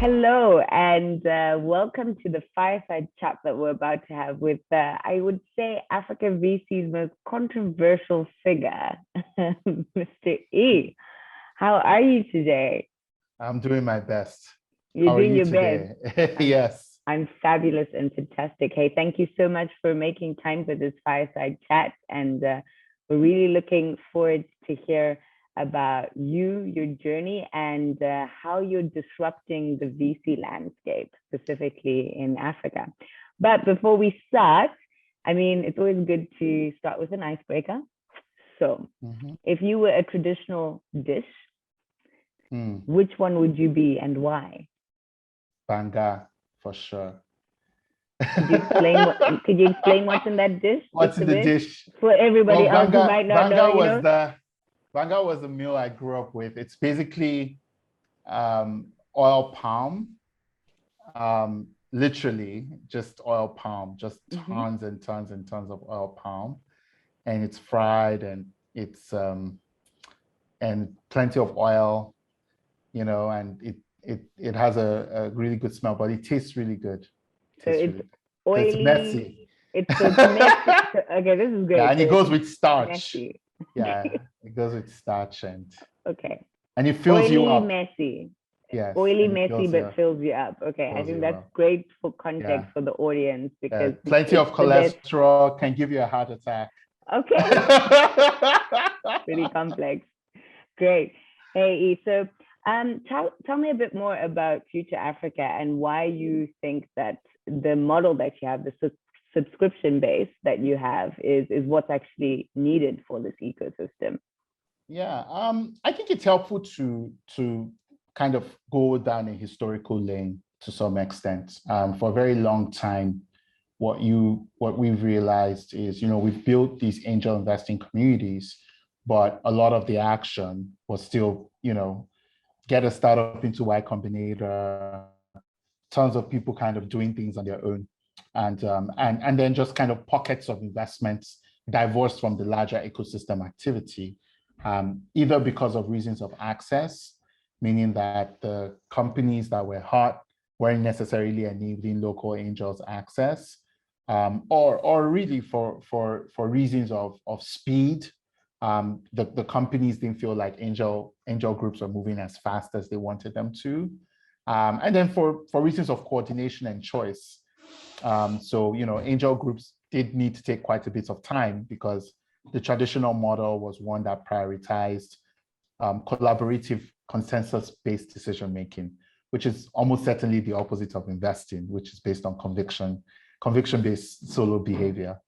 Hello, and welcome to the fireside chat that we're about to have with, I would say, Africa VC's most controversial figure, Mr. E. How are you today? I'm doing my best. You're How are doing you your today? best. Yes. I'm fabulous and fantastic. Hey, thank you so much for making time for this fireside chat. And we're really looking forward to hear about you, your journey, and how you're disrupting the VC landscape, specifically in Africa. But before we start, I mean, it's always good to start with an icebreaker. So, if you were a traditional dish, which one would you be and why? Banga, for sure. Could you explain what's in that dish? What's in the dish? For everybody else who might not know, Banga was the meal I grew up with. It's basically oil palm, literally just oil palm, just tons and tons and tons of oil palm, and it's fried and it's and plenty of oil, and it has a really good smell, but it tastes really good. It's oily. It's messy. It's messy. Okay, this is great. Yeah, and it goes with starch. Messy. Yeah, it goes with starch and and it fills you up. Messy. Yes. Oily, messy, but fills you up. Okay, I think that's great for context for the audience because plenty of cholesterol can give you a heart attack. Okay. Pretty complex. Great. Hey, so tell me a bit more about Future Africa and why you think that the model that you have, the subscription base that you have, is what's actually needed for this ecosystem. Yeah, I think it's helpful to kind of go down a historical lane to some extent. For a very long time, what we've realized is, we've built these angel investing communities, but a lot of the action was still, get a startup into Y Combinator, tons of people kind of doing things on their own, and then just kind of pockets of investments divorced from the larger ecosystem activity, either because of reasons of access, meaning that the companies that were hot weren't necessarily enabling local angels access, or really for reasons of speed. The companies didn't feel like angel groups were moving as fast as they wanted them to. And then for reasons of coordination and choice. So, angel groups did need to take quite a bit of time because the traditional model was one that prioritized collaborative, consensus-based decision-making, which is almost certainly the opposite of investing, which is based on conviction-based solo behavior.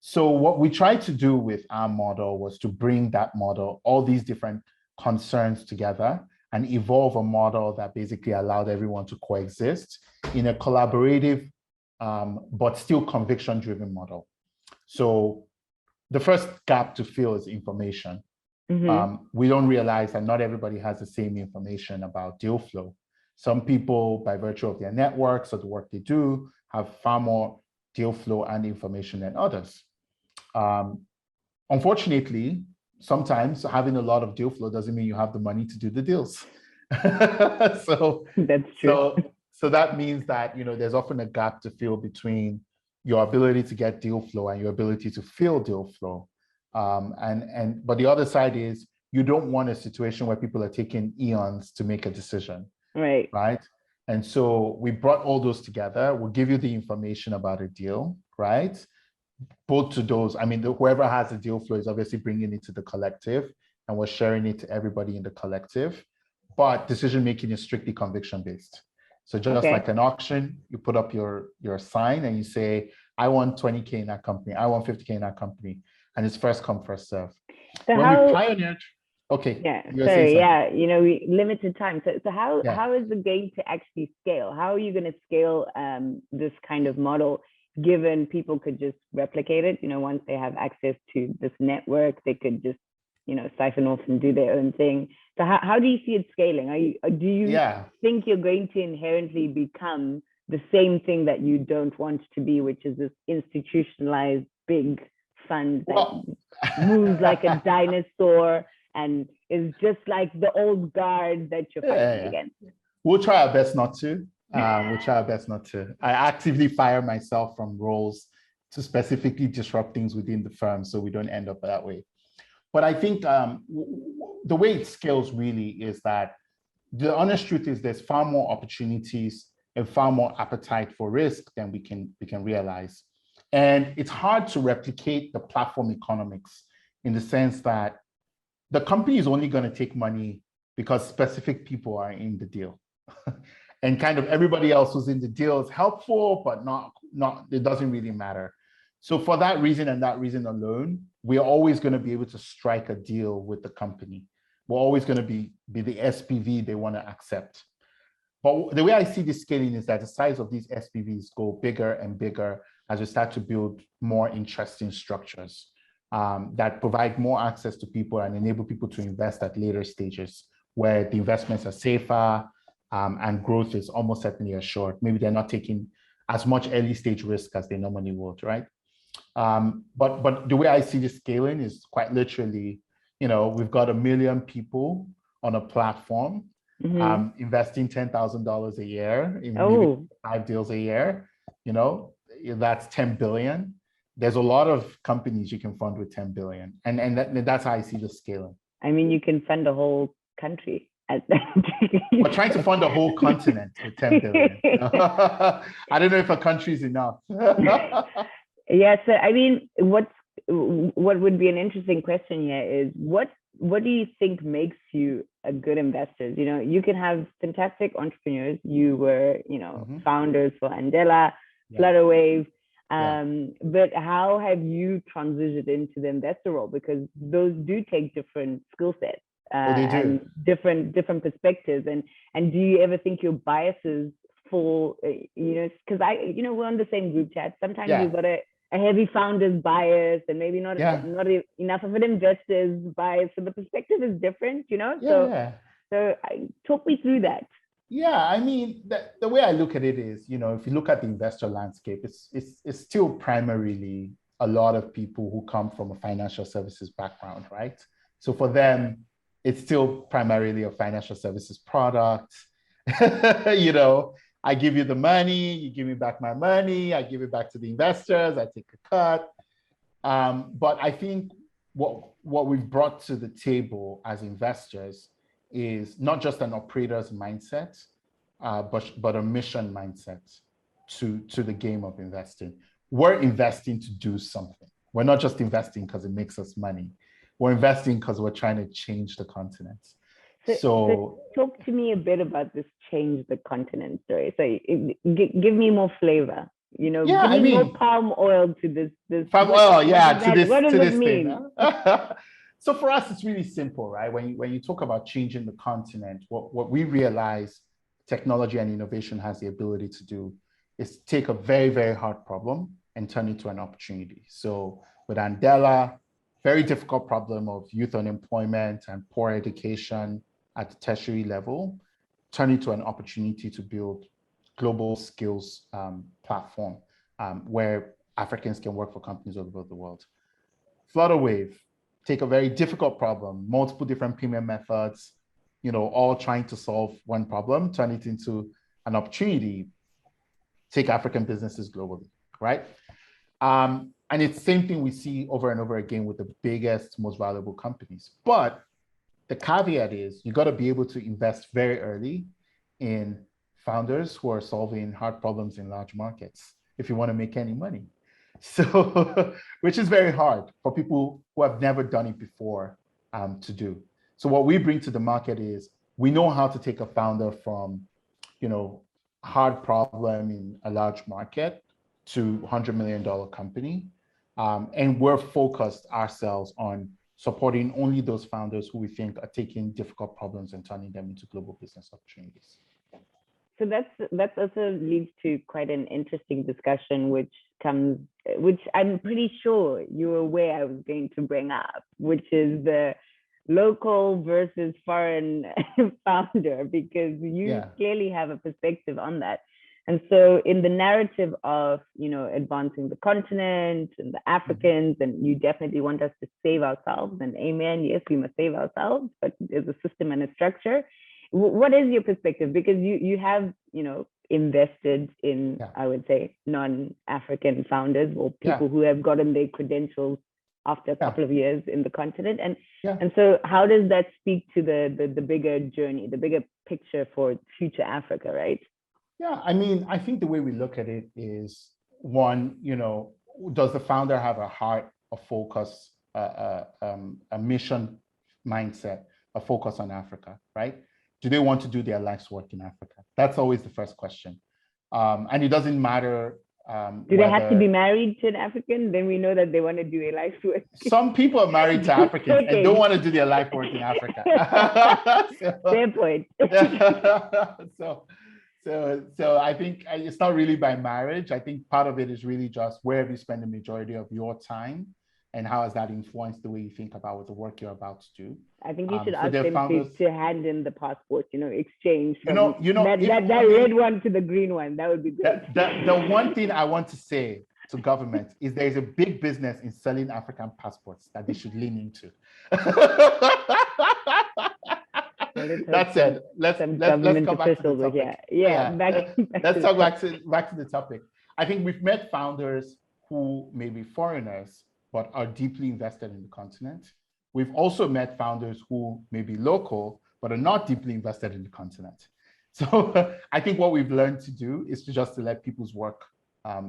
So what we tried to do with our model was to bring that model, all these different concerns together, and evolve a model that basically allowed everyone to coexist in a collaborative, but still conviction-driven model. So the first gap to fill is information. We don't realize that not everybody has the same information about deal flow. Some people, by virtue of their networks or the work they do, have far more deal flow and information than others. Unfortunately, sometimes having a lot of deal flow doesn't mean you have the money to do the deals. So that's true. So that means that there's often a gap to fill between your ability to get deal flow and your ability to fill deal flow. But the other side is you don't want a situation where people are taking eons to make a decision. Right. And so we brought all those together. We'll give you the information about a deal, right? Both to those, whoever has the deal flow is obviously bringing it to the collective and we're sharing it to everybody in the collective. But decision-making is strictly conviction-based. So just like an auction, you put up your sign and you say, I want 20K in that company. I want 50K in that company. And it's first come, first serve. So when we pioneered, we limited time. So how is it going to actually scale? How are you going to scale this kind of model, given people could just replicate it? Once they have access to this network, they could just, siphon off and do their own thing. So how do you see it scaling? Do you think you're going to inherently become the same thing that you don't want to be, which is this institutionalized big fund that moves like a dinosaur and is just like the old guard that you're fighting against? we'll try our best not to. We'll try our best not to. I actively fire myself from roles to specifically disrupt things within the firm so we don't end up that way. But I think the way it scales really is that the honest truth is there's far more opportunities and far more appetite for risk than we can realize. And it's hard to replicate the platform economics in the sense that the company is only going to take money because specific people are in the deal. And kind of everybody else who's in the deal is helpful, but not, it doesn't really matter. So for that reason and that reason alone, we're always going to be able to strike a deal with the company. We're always going to be the SPV they want to accept. But the way I see this scaling is that the size of these SPVs go bigger and bigger as we start to build more interesting structures that provide more access to people and enable people to invest at later stages where the investments are safer and growth is almost certainly assured. Maybe they're not taking as much early stage risk as they normally would, right? But the way I see this scaling is quite literally, we've got 1 million people on a platform investing $10,000 a year in maybe 5 deals a year. That's 10 billion. There's a lot of companies you can fund with 10 billion, and that's how I see the scaling. I mean, you can fund a whole country. We're trying to fund a whole continent with 10 billion. I don't know if a country is enough. Yeah, so I mean, what would be an interesting question here is what do you think makes you a good investor? You can have fantastic entrepreneurs. You were, founders for Andela, Flutterwave, but how have you transitioned into the investor role? Because those do take different skill sets and different perspectives. And do you ever think your biases fall? Because we're on the same group chat. Sometimes you've got a heavy founder's bias and maybe not enough of an investor's bias. So the perspective is different, So talk me through that. Yeah, I mean, the way I look at it is, if you look at the investor landscape, it's still primarily a lot of people who come from a financial services background, right? So for them, it's still primarily a financial services product. I give you the money, you give me back my money, I give it back to the investors, I take a cut. But I think what we've brought to the table as investors is not just an operator's mindset, but a mission mindset to the game of investing. We're investing to do something. We're not just investing because it makes us money. We're investing because we're trying to change the continent. So talk to me a bit about this change the continent story. So give me more flavor. Give me more palm oil to this. Palm oil, What does it mean? So for us, it's really simple, right? When you talk about changing the continent, what we realize technology and innovation has the ability to do is take a very, very hard problem and turn it into an opportunity. So with Andela, very difficult problem of youth unemployment and poor education at the tertiary level, turn into an opportunity to build global skills platform where Africans can work for companies all over the world. Flutterwave, take a very difficult problem, multiple different payment methods, all trying to solve one problem, turn it into an opportunity, take African businesses globally, right? And it's the same thing we see over and over again with the biggest, most valuable companies. But the caveat is you got to be able to invest very early in founders who are solving hard problems in large markets if you want to make any money. So, which is very hard for people who have never done it before to do. So what we bring to the market is we know how to take a founder from, hard problem in a large market to $100 million company. And we're focused ourselves on supporting only those founders who we think are taking difficult problems and turning them into global business opportunities. So that also leads to quite an interesting discussion, which I'm pretty sure you're aware I was going to bring up, which is the local versus foreign founder, because you clearly have a perspective on that. And so in the narrative of, advancing the continent and the Africans, and you definitely want us to save ourselves, and amen, yes, we must save ourselves, but there's a system and a structure. What is your perspective? Because you have, invested in, I would say, non-African founders or people who have gotten their credentials after a couple of years in the continent. And so how does that speak to the bigger journey, the bigger picture for future Africa, right? Yeah, I mean, I think the way we look at it is, one, does the founder have a heart, a focus, a mission mindset, a focus on Africa, right? Do they want to do their life's work in Africa? That's always the first question. And it doesn't matter. Do they have to be married to an African? Then we know that they want to do a life's work. Some people are married to Africans and don't want to do their life work in Africa. Fair point. So I think it's not really by marriage. I think part of it is really just where have you spent the majority of your time, and how has that influenced the way you think about what the work you're about to do. I think you should ask them to hand in the passport, exchange from that red one to the green one. That would be great. The one thing I want to say to government is there is a big business in selling African passports that they should lean into. That said, let's come back to the topic. Let's talk back to the topic. I think we've met founders who may be foreigners but are deeply invested in the continent. We've also met founders who may be local but are not deeply invested in the continent. So I think what we've learned to do is to let people's work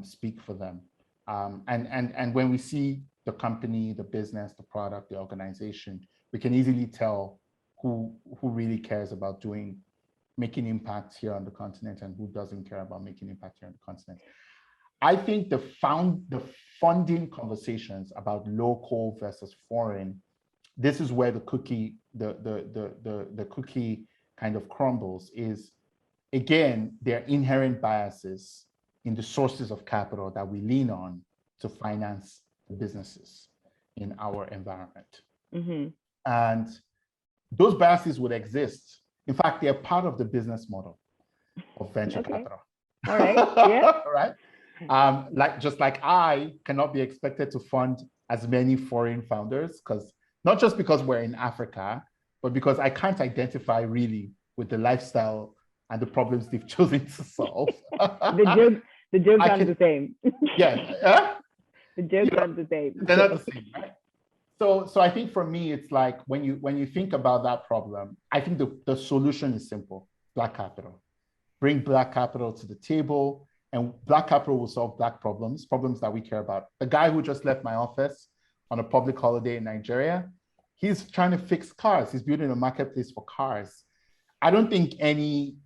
speak for them. And when we see the company, the business, the product, the organization, we can easily tell who really cares about making impact here on the continent and who doesn't care about making impact here on the continent. I think the funding conversations about local versus foreign, this is where the cookie kind of crumbles. Is, again, there are inherent biases in the sources of capital that we lean on to finance the businesses in our environment. Mm-hmm. And those biases would exist. In fact, they're part of the business model of venture capital. All right. Yeah. All right. Like I cannot be expected to fund as many foreign founders, not just because we're in Africa, but because I can't identify really with the lifestyle and the problems they've chosen to solve. The joke aren't the same. Yeah. The jokes aren't the same. They're not the same, right? So I think for me, it's like when you think about that problem, I think the solution is simple: Black capital. Bring Black capital to the table, and Black capital will solve Black problems that we care about. The guy who just left my office on a public holiday in Nigeria, he's trying to fix cars. He's building a marketplace for cars. I don't think any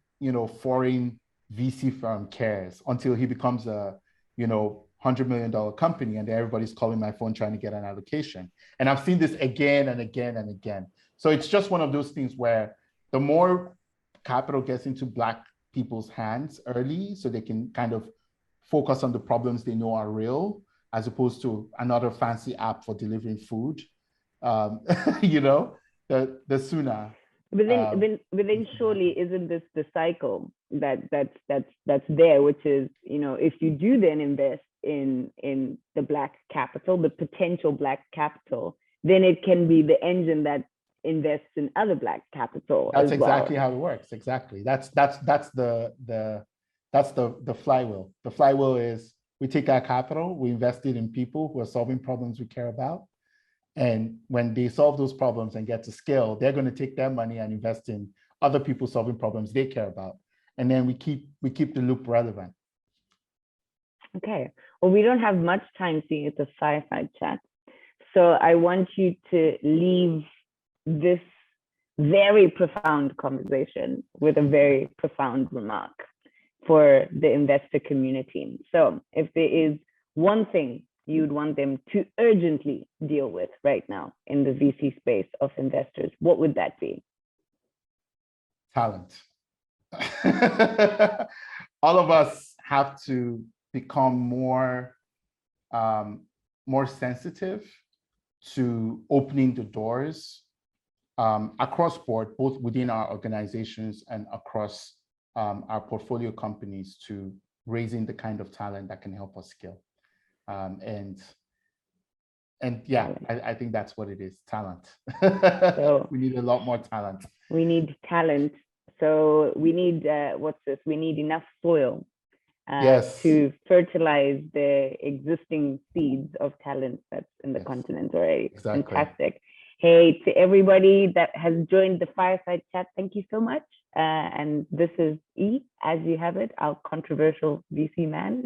foreign VC firm cares until he becomes a $100 million company, and everybody's calling my phone trying to get an allocation. And I've seen this again and again and again. So it's just one of those things where the more capital gets into Black people's hands early, so they can kind of focus on the problems they know are real, as opposed to another fancy app for delivering food, the sooner. But then surely isn't this the cycle that's there, which is, if you do then invest in the Black capital, the potential Black capital, then it can be the engine that invests in other Black capital. That's exactly how it works. Exactly. That's the flywheel. The flywheel is we take our capital, we invest it in people who are solving problems we care about. And when they solve those problems and get to scale, they're going to take their money and invest in other people solving problems they care about. And then we keep the loop relevant. Okay. Well, we don't have much time, seeing it's a fireside chat. So I want you to leave this very profound conversation with a very profound remark for the investor community. So if there is one thing you'd want them to urgently deal with right now in the VC space of investors, what would that be? Talent. All of us have to become more sensitive to opening the doors across board, both within our organizations and across our portfolio companies, to raising the kind of talent that can help us scale. And yeah, I think that's what it is: talent. So we need a lot more talent. We need talent So we need, what's this? We need enough soil Yes. to fertilize the existing seeds of talent that's in the Yes. continent already. Exactly. Fantastic. Hey, to everybody that has joined the Fireside Chat, thank you so much. And this is E, as you have it, our controversial VC man.